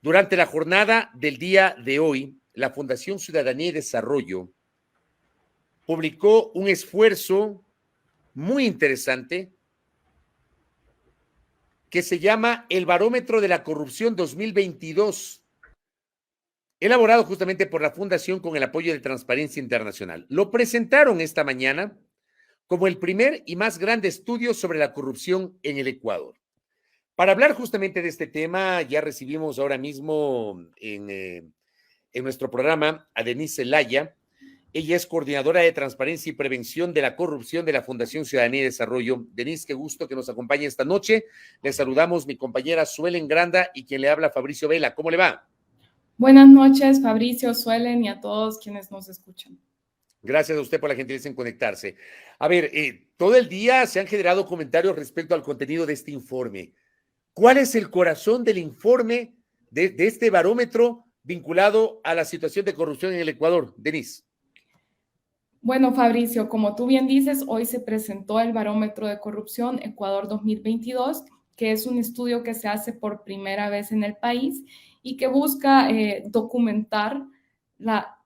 Durante la jornada del día de hoy, la Fundación Ciudadanía y Desarrollo publicó un esfuerzo muy interesante que se llama el Barómetro de la Corrupción 2022, elaborado justamente por la Fundación con el apoyo de Transparencia Internacional. Lo presentaron esta mañana como el primer y más grande estudio sobre la corrupción en el Ecuador. Para hablar justamente de este tema, ya recibimos ahora mismo en nuestro programa a Denise Zelaya. Ella es coordinadora de Transparencia y Prevención de la Corrupción de la Fundación Ciudadanía y Desarrollo. Denise, qué gusto que nos acompañe esta noche. Le saludamos mi compañera Suelen Granda y quien le habla, Fabricio Vela. ¿Cómo le va? Buenas noches, Fabricio, Suelen y a todos quienes nos escuchan. Gracias a usted por la gentileza en conectarse. A ver, todo el día se han generado comentarios respecto al contenido de este informe. ¿Cuál es el corazón del informe de este barómetro vinculado a la situación de corrupción en el Ecuador? Denise. Bueno, Fabricio, como tú bien dices, hoy se presentó el Barómetro de Corrupción Ecuador 2022, que es un estudio que se hace por primera vez en el país y que busca documentar la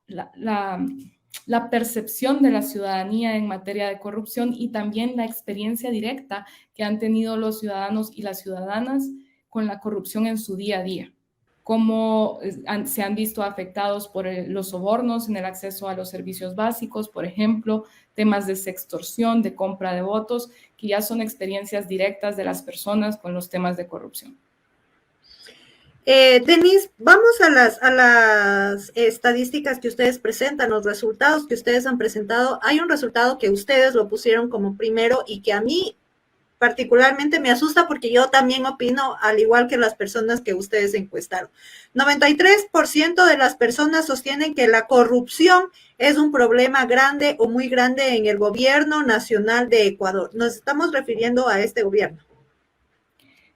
percepción de la ciudadanía en materia de corrupción y también la experiencia directa que han tenido los ciudadanos y las ciudadanas con la corrupción en su día a día. Cómo se han visto afectados por los sobornos en el acceso a los servicios básicos, por ejemplo, temas de sextorsión, de compra de votos, que ya son experiencias directas de las personas con los temas de corrupción. Denise, vamos a las estadísticas que ustedes presentan, los resultados que ustedes han presentado. Hay un resultado que ustedes lo pusieron como primero y que a mí particularmente me asusta porque yo también opino al igual que las personas que ustedes encuestaron. 93% de las personas sostienen que la corrupción es un problema grande o muy grande en el gobierno nacional de Ecuador. Nos estamos refiriendo a este gobierno.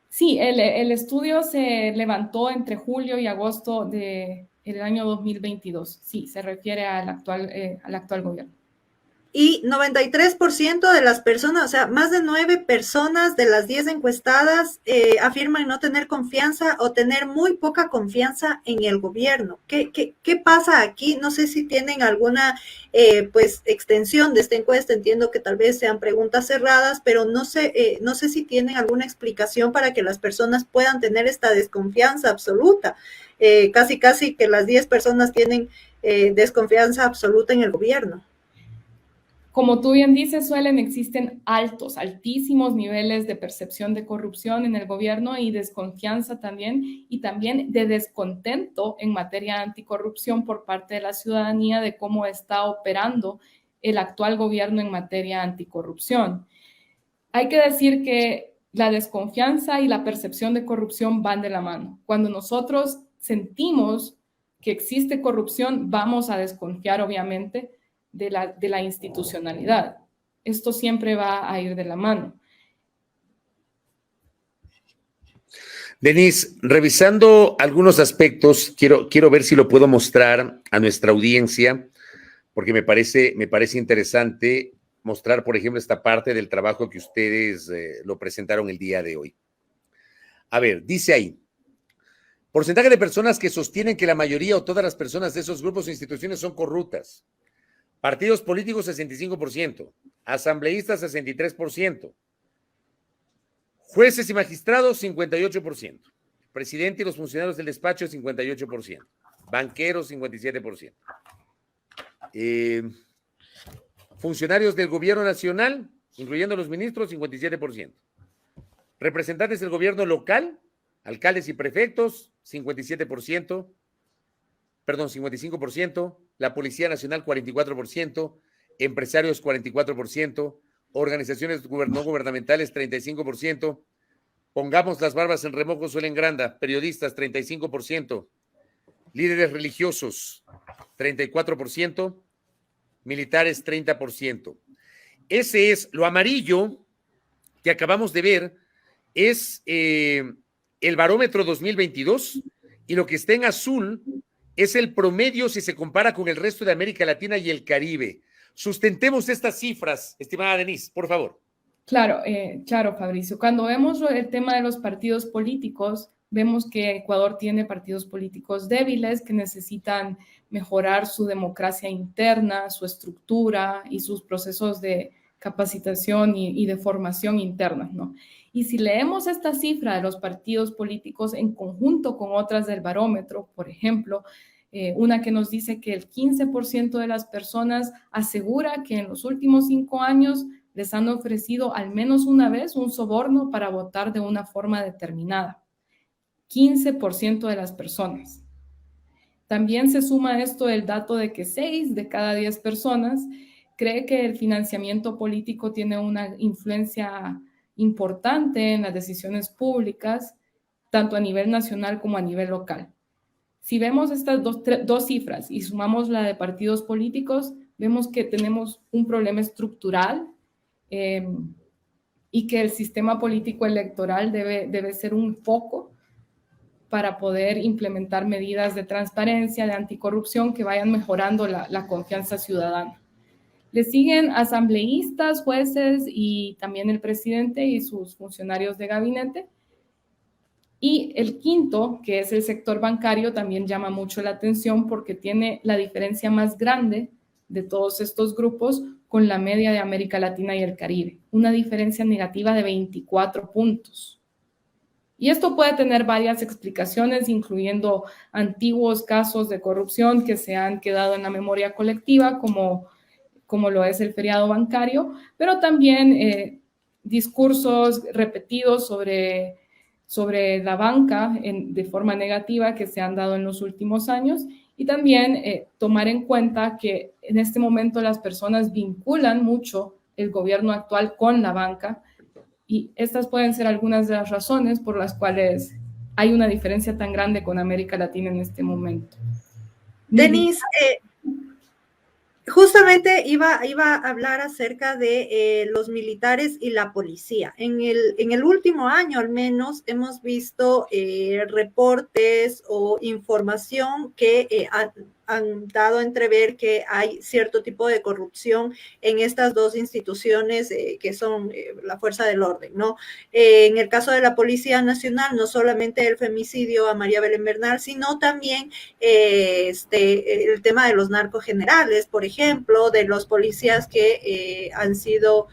Sí, el estudio se levantó entre julio y agosto del año 2022. Sí, se refiere al actual gobierno. Y 93% de las personas, o sea, más de 9 personas de las 10 encuestadas afirman no tener confianza o tener muy poca confianza en el gobierno. ¿Qué pasa aquí? No sé si tienen alguna extensión de esta encuesta. Entiendo que tal vez sean preguntas cerradas, pero no sé si tienen alguna explicación para que las personas puedan tener esta desconfianza absoluta. Casi que las 10 personas tienen desconfianza absoluta en el gobierno. Como tú bien dices, existen altísimos niveles de percepción de corrupción en el gobierno y desconfianza también, y también de descontento en materia anticorrupción por parte de la ciudadanía de cómo está operando el actual gobierno en materia anticorrupción. Hay que decir que la desconfianza y la percepción de corrupción van de la mano. Cuando nosotros sentimos que existe corrupción, vamos a desconfiar, obviamente, de la institucionalidad. Esto siempre va a ir de la mano. Denise, revisando algunos aspectos, quiero ver si lo puedo mostrar a nuestra audiencia, porque me parece interesante mostrar, por ejemplo, esta parte del trabajo que ustedes lo presentaron el día de hoy. A ver, dice ahí, porcentaje de personas que sostienen que la mayoría o todas las personas de esos grupos o instituciones son corruptas. Partidos políticos, 65%. Asambleístas, 63%. Jueces y magistrados, 58%. Presidente y los funcionarios del despacho, 58%. Banqueros, 57%. Funcionarios del gobierno nacional, incluyendo los ministros, 57%. Representantes del gobierno local, alcaldes y prefectos, 57%. Perdón, 55%. La Policía Nacional, 44%. Empresarios, 44%. Organizaciones no gubernamentales, 35%. Pongamos las barbas en remojo, Suelen Granda. Periodistas, 35%. Líderes religiosos, 34%. Militares, 30%. Ese es lo amarillo que acabamos de ver, es el barómetro 2022, y lo que está en azul es el promedio si se compara con el resto de América Latina y el Caribe. Sustentemos estas cifras, estimada Denise, por favor. Claro, Fabricio. Cuando vemos el tema de los partidos políticos, Vemos que Ecuador tiene partidos políticos débiles que necesitan mejorar su democracia interna, su estructura y sus procesos de capacitación y de formación interna, ¿no? Y si leemos esta cifra de los partidos políticos en conjunto con otras del barómetro, por ejemplo, una que nos dice que el 15% de las personas asegura que en los últimos 5 años les han ofrecido al menos una vez un soborno para votar de una forma determinada. 15% de las personas. También se suma a esto el dato de que 6 de cada 10 personas cree que el financiamiento político tiene una influencia importante en las decisiones públicas, tanto a nivel nacional como a nivel local. Si vemos estas dos cifras y sumamos la de partidos políticos, vemos que tenemos un problema estructural y que el sistema político electoral debe ser un foco para poder implementar medidas de transparencia, de anticorrupción que vayan mejorando la confianza ciudadana. Le siguen asambleístas, jueces y también el presidente y sus funcionarios de gabinete. Y el quinto, que es el sector bancario, también llama mucho la atención porque tiene la diferencia más grande de todos estos grupos con la media de América Latina y el Caribe, una diferencia negativa de 24 puntos. Y esto puede tener varias explicaciones, incluyendo antiguos casos de corrupción que se han quedado en la memoria colectiva, como lo es el feriado bancario, pero también discursos repetidos sobre la banca de forma negativa que se han dado en los últimos años, y también tomar en cuenta que en este momento las personas vinculan mucho el gobierno actual con la banca, y estas pueden ser algunas de las razones por las cuales hay una diferencia tan grande con América Latina en este momento. Denise, justamente iba a hablar acerca de los militares y la policía. En el último año, al menos, hemos visto reportes o información que han dado a entrever que hay cierto tipo de corrupción en estas dos instituciones que son la fuerza del orden, ¿no? En el caso de la Policía Nacional, no solamente el femicidio a María Belén Bernal, sino también el tema de los narcogenerales, por ejemplo, de los policías que han sido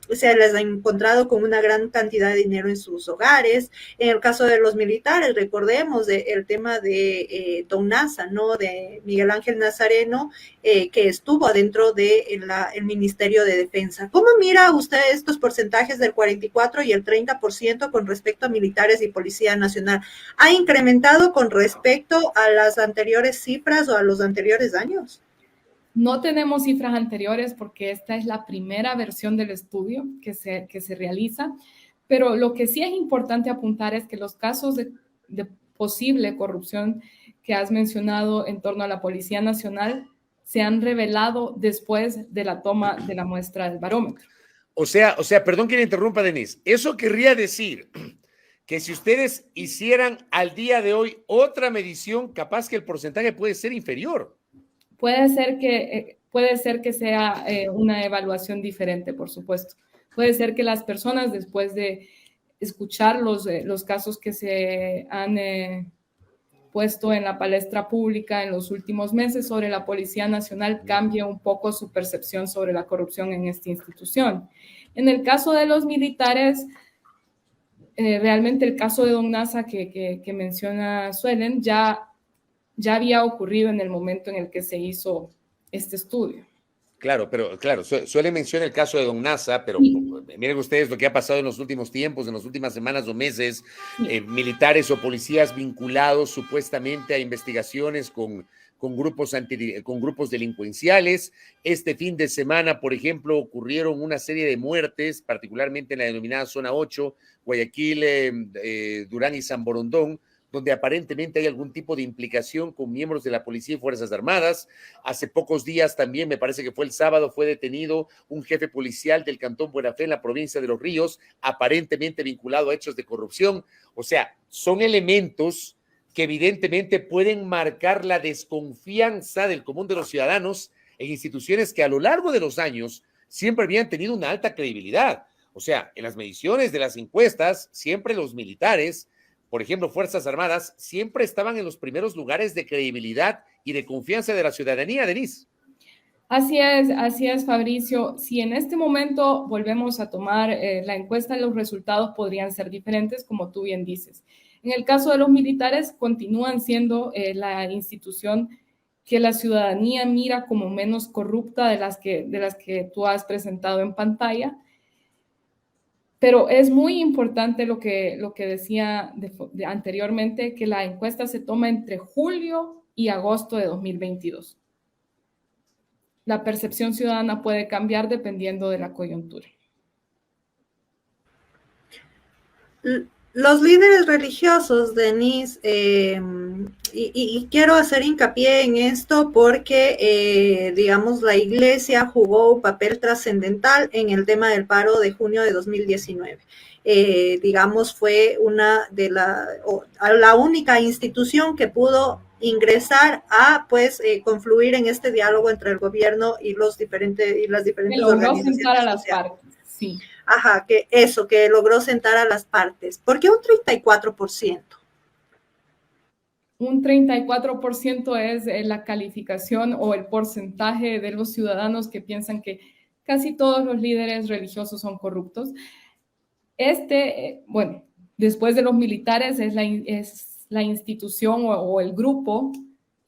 se les ha encontrado con una gran cantidad de dinero en sus hogares. En el caso de los militares, recordemos el tema de Don Nasa, ¿no? De Miguel Ángel Nazareno, que estuvo adentro del Ministerio de Defensa. ¿Cómo mira usted estos porcentajes del 44 y el 30% con respecto a militares y Policía Nacional? ¿Ha incrementado con respecto a las anteriores cifras o a los anteriores años? No tenemos cifras anteriores porque esta es la primera versión del estudio que se realiza, pero lo que sí es importante apuntar es que los casos de posible corrupción que has mencionado en torno a la Policía Nacional se han revelado después de la toma de la muestra del barómetro. O sea, perdón que le interrumpa, Denise. Eso querría decir que si ustedes hicieran al día de hoy otra medición, capaz que el porcentaje puede ser inferior. Puede ser que sea una evaluación diferente, por supuesto. Puede ser que las personas, después de escuchar los casos que se han puesto en la palestra pública en los últimos meses sobre la Policía Nacional, cambie un poco su percepción sobre la corrupción en esta institución. En el caso de los militares, realmente el caso de Don Nasa que menciona Suelen ya había ocurrido en el momento en el que se hizo este estudio. Claro, Suelen menciona el caso de Don Nasa, pero sí. Miren ustedes lo que ha pasado en los últimos tiempos, en las últimas semanas o meses, sí. Militares o policías vinculados supuestamente a investigaciones con grupos delincuenciales. Este fin de semana, por ejemplo, ocurrieron una serie de muertes, particularmente en la denominada Zona 8, Guayaquil, Durán y San Borondón, donde aparentemente hay algún tipo de implicación con miembros de la Policía y Fuerzas Armadas. Hace pocos días también, me parece que fue el sábado, fue detenido un jefe policial del Cantón Buenafé en la provincia de Los Ríos, aparentemente vinculado a hechos de corrupción. O sea, son elementos que evidentemente pueden marcar la desconfianza del común de los ciudadanos en instituciones que a lo largo de los años siempre habían tenido una alta credibilidad. O sea, en las mediciones de las encuestas, siempre los militares por ejemplo, Fuerzas Armadas, siempre estaban en los primeros lugares de credibilidad y de confianza de la ciudadanía, Denise. Así es, Fabricio. Si en este momento volvemos a tomar la encuesta, los resultados podrían ser diferentes, como tú bien dices. En el caso de los militares, continúan siendo la institución que la ciudadanía mira como menos corrupta de las que tú has presentado en pantalla. Pero es muy importante lo que decía anteriormente, que la encuesta se toma entre julio y agosto de 2022. La percepción ciudadana puede cambiar dependiendo de la coyuntura. Los líderes religiosos, Denise, y quiero hacer hincapié en esto porque, digamos, la iglesia jugó un papel trascendental en el tema del paro de junio de 2019. Digamos, fue la única institución que pudo ingresar a, pues, confluir en este diálogo entre el gobierno y las diferentes organizaciones sentar a las partes, sí. Ajá, que logró sentar a las partes. ¿Por qué un 34%? Un 34% es la calificación o el porcentaje de los ciudadanos que piensan que casi todos los líderes religiosos son corruptos. Bueno, después de los militares es la institución o el grupo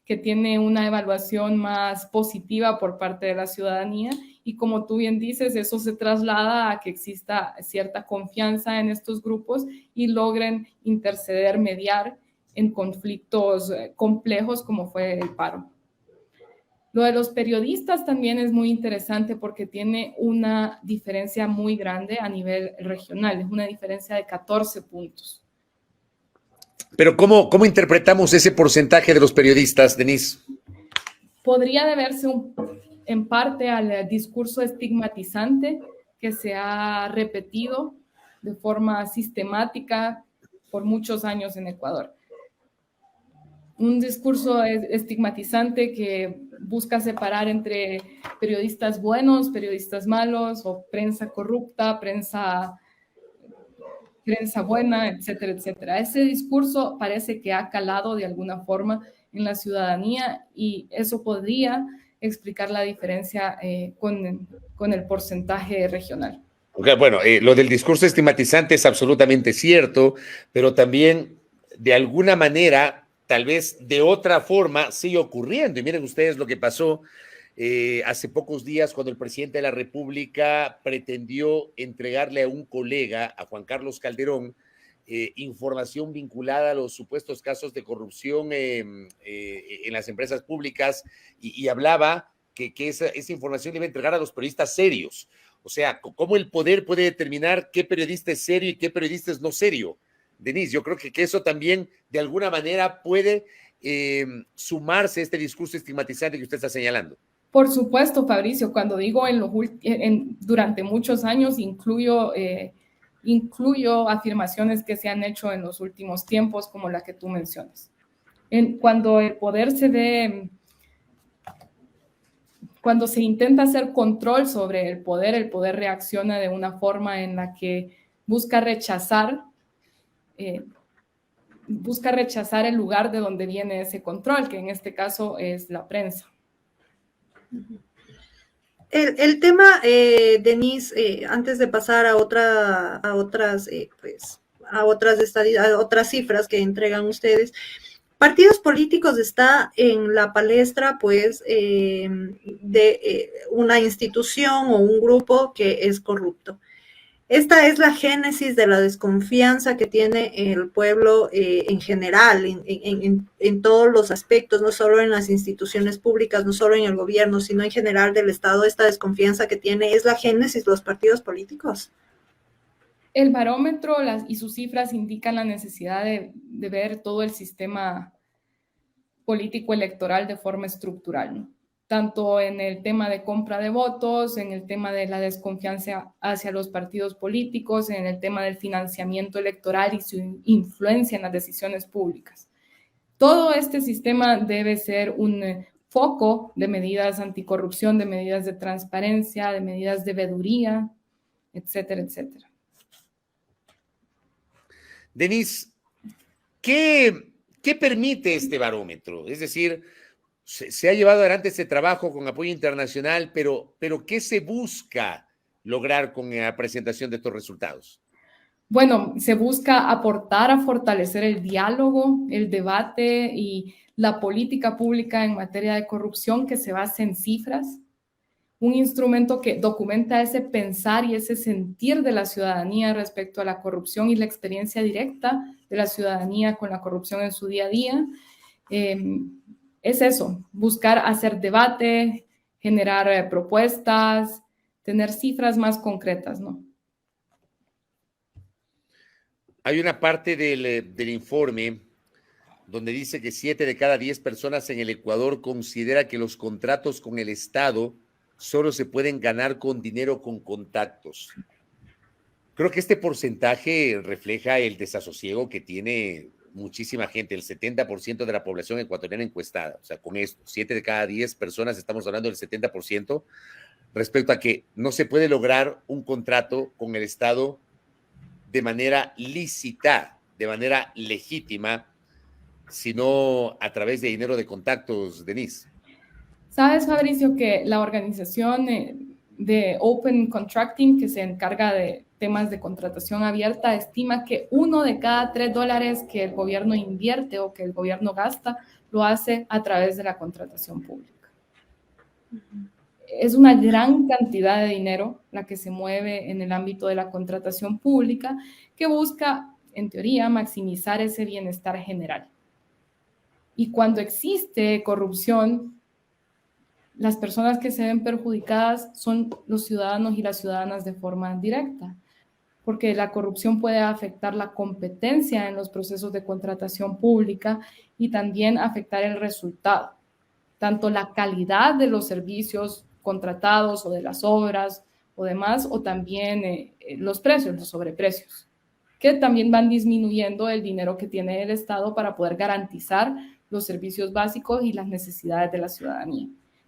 que tiene una evaluación más positiva por parte de la ciudadanía, y como tú bien dices, eso se traslada a que exista cierta confianza en estos grupos y logren interceder, mediar en conflictos complejos como fue el paro. Lo de los periodistas también es muy interesante porque tiene una diferencia muy grande a nivel regional, es una diferencia de 14 puntos. Pero ¿cómo interpretamos ese porcentaje de los periodistas, Denise? Podría deberse en parte al discurso estigmatizante que se ha repetido de forma sistemática por muchos años en Ecuador. Un discurso estigmatizante que busca separar entre periodistas buenos, periodistas malos, o prensa corrupta, prensa buena, etcétera, etcétera. Ese discurso parece que ha calado de alguna forma en la ciudadanía y eso podría explicar la diferencia con el porcentaje regional. Okay, bueno, lo del discurso estigmatizante es absolutamente cierto, pero también de alguna manera, tal vez de otra forma, sigue ocurriendo. Y miren ustedes lo que pasó hace pocos días cuando el presidente de la República pretendió entregarle a un colega, a Juan Carlos Calderón, información vinculada a los supuestos casos de corrupción en las empresas públicas y hablaba que esa información le iba a entregar a los periodistas serios. O sea, ¿cómo el poder puede determinar qué periodista es serio y qué periodista es no serio? Denise, yo creo que eso también de alguna manera puede sumarse a este discurso estigmatizante que usted está señalando. Por supuesto, Fabricio, cuando digo durante muchos años, incluyo afirmaciones que se han hecho en los últimos tiempos, como la que tú mencionas. Cuando el poder cuando se intenta hacer control sobre el poder reacciona de una forma en la que busca rechazar el lugar de donde viene ese control, que en este caso es la prensa. El tema, Denise, antes de pasar a otras cifras que entregan ustedes, partidos políticos está en la palestra, pues, de una institución o un grupo que es corrupto. Esta es la génesis de la desconfianza que tiene el pueblo en general, en todos los aspectos, no solo en las instituciones públicas, no solo en el gobierno, sino en general del Estado. Esta desconfianza que tiene es la génesis de los partidos políticos. El barómetro y sus cifras indican la necesidad de ver todo el sistema político electoral de forma estructural, ¿no? Tanto en el tema de compra de votos, en el tema de la desconfianza hacia los partidos políticos, en el tema del financiamiento electoral y su influencia en las decisiones públicas. Todo este sistema debe ser un foco de medidas anticorrupción, de medidas de transparencia, de medidas de veeduría, etcétera, etcétera. Denise, ¿Qué permite este barómetro? Es decir, se ha llevado adelante este trabajo con apoyo internacional, pero ¿qué se busca lograr con la presentación de estos resultados? Bueno, se busca aportar a fortalecer el diálogo, el debate y la política pública en materia de corrupción que se base en cifras, un instrumento que documenta ese pensar y ese sentir de la ciudadanía respecto a la corrupción y la experiencia directa de la ciudadanía con la corrupción en su día a día. Es eso, buscar hacer debate, generar propuestas, tener cifras más concretas, ¿no? Hay una parte del informe donde dice que 7 de cada 10 personas en el Ecuador considera que los contratos con el Estado solo se pueden ganar con dinero, con contactos. Creo que este porcentaje refleja el desasosiego que tiene muchísima gente, el 70% de la población ecuatoriana encuestada. O sea, con esto, 7 de cada 10 personas, estamos hablando del 70%, respecto a que no se puede lograr un contrato con el Estado de manera lícita, de manera legítima, sino a través de dinero de contactos, Denise. Sabes, Fabricio, que la organización de Open Contracting, que se encarga de temas de contratación abierta, estima que 1 de cada 3 dólares que el gobierno invierte o que el gobierno gasta, lo hace a través de la contratación pública. Es una gran cantidad de dinero la que se mueve en el ámbito de la contratación pública que busca, en teoría, maximizar ese bienestar general. Y cuando existe corrupción, las personas que se ven perjudicadas son los ciudadanos y las ciudadanas de forma directa, porque la corrupción puede afectar la competencia en los procesos de contratación pública y también afectar el resultado, tanto la calidad de los servicios contratados o de las obras o demás, o también los precios, los sobreprecios, que también van disminuyendo el dinero que tiene el Estado para poder garantizar los servicios básicos y las necesidades de la ciudadanía.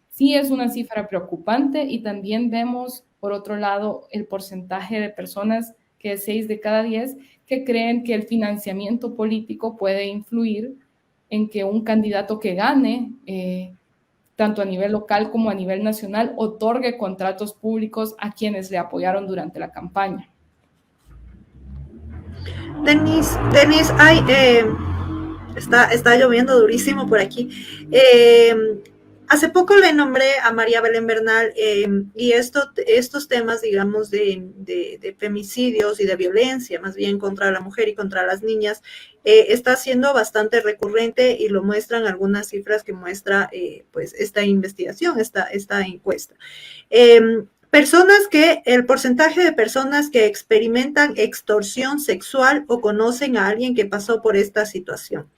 Sí es una cifra preocupante y también vemos, por otro lado, el porcentaje de personas, que es 6 de cada 10, que creen que el financiamiento político puede influir en que un candidato que gane, tanto a nivel local como a nivel nacional, otorgue contratos públicos a quienes le apoyaron durante la campaña. Denise, está lloviendo durísimo por aquí. Hace poco le nombré a María Belén Bernal y estos temas, digamos, de femicidios y de violencia, más bien contra la mujer y contra las niñas, está siendo bastante recurrente y lo muestran algunas cifras que muestra pues esta investigación, esta encuesta. El porcentaje de personas que experimentan extorsión sexual o conocen a alguien que pasó por esta situación.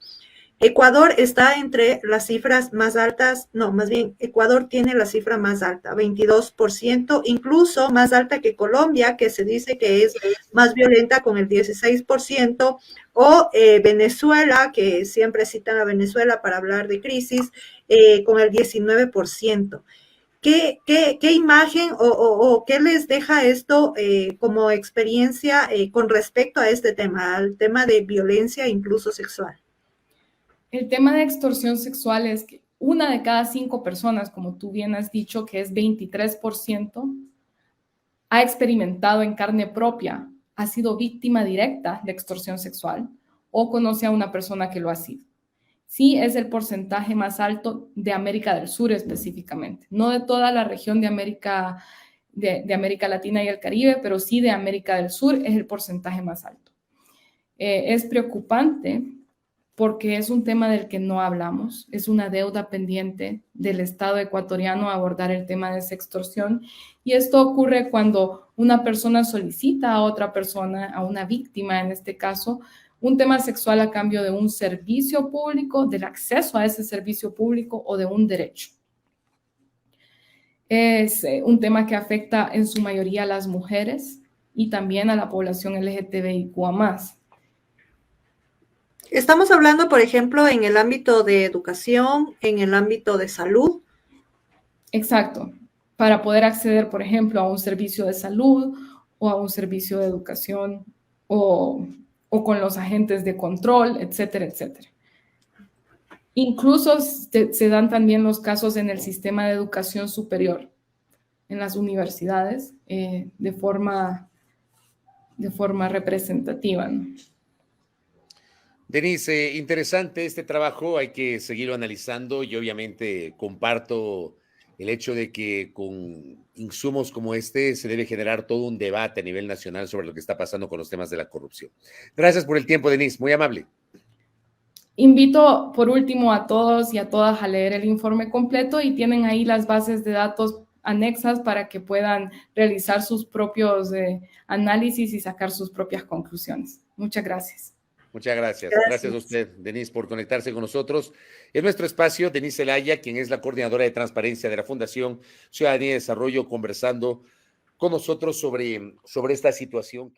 Ecuador está entre las cifras más altas, no, más bien Ecuador tiene la cifra más alta, 22%, incluso más alta que Colombia, que se dice que es más violenta con el 16%, o Venezuela, que siempre citan a Venezuela para hablar de crisis, con el 19%. ¿Qué imagen o qué les deja esto como experiencia con respecto a este tema, al tema de violencia incluso sexual? El tema de extorsión sexual es que 1 de cada 5 personas, como tú bien has dicho, que es 23%, ha experimentado en carne propia, ha sido víctima directa de extorsión sexual o conoce a una persona que lo ha sido. Sí, es el porcentaje más alto de América del Sur específicamente, no de toda la región de América Latina y el Caribe, pero sí de América del Sur es el porcentaje más alto. Es preocupante porque es un tema del que no hablamos, es una deuda pendiente del Estado ecuatoriano abordar el tema de esa extorsión, y esto ocurre cuando una persona solicita a otra persona, a una víctima en este caso, un tema sexual a cambio de un servicio público, del acceso a ese servicio público o de un derecho. Es un tema que afecta en su mayoría a las mujeres y también a la población LGTBIQA+. Estamos hablando, por ejemplo, en el ámbito de educación, en el ámbito de salud. Exacto. Para poder acceder, por ejemplo, a un servicio de salud o a un servicio de educación o o con los agentes de control, etcétera, etcétera. Incluso se dan también los casos en el sistema de educación superior, en las universidades, de forma representativa, ¿no? Denise, interesante este trabajo, hay que seguirlo analizando y obviamente comparto el hecho de que con insumos como este se debe generar todo un debate a nivel nacional sobre lo que está pasando con los temas de la corrupción. Gracias por el tiempo, Denise, muy amable. Invito por último a todos y a todas a leer el informe completo y tienen ahí las bases de datos anexas para que puedan realizar sus propios análisis y sacar sus propias conclusiones. Muchas gracias. Muchas gracias. Gracias a usted, Denise, por conectarse con nosotros. En nuestro espacio, Denise Zelaya, quien es la coordinadora de transparencia de la Fundación Ciudadanía y Desarrollo, conversando con nosotros sobre esta situación.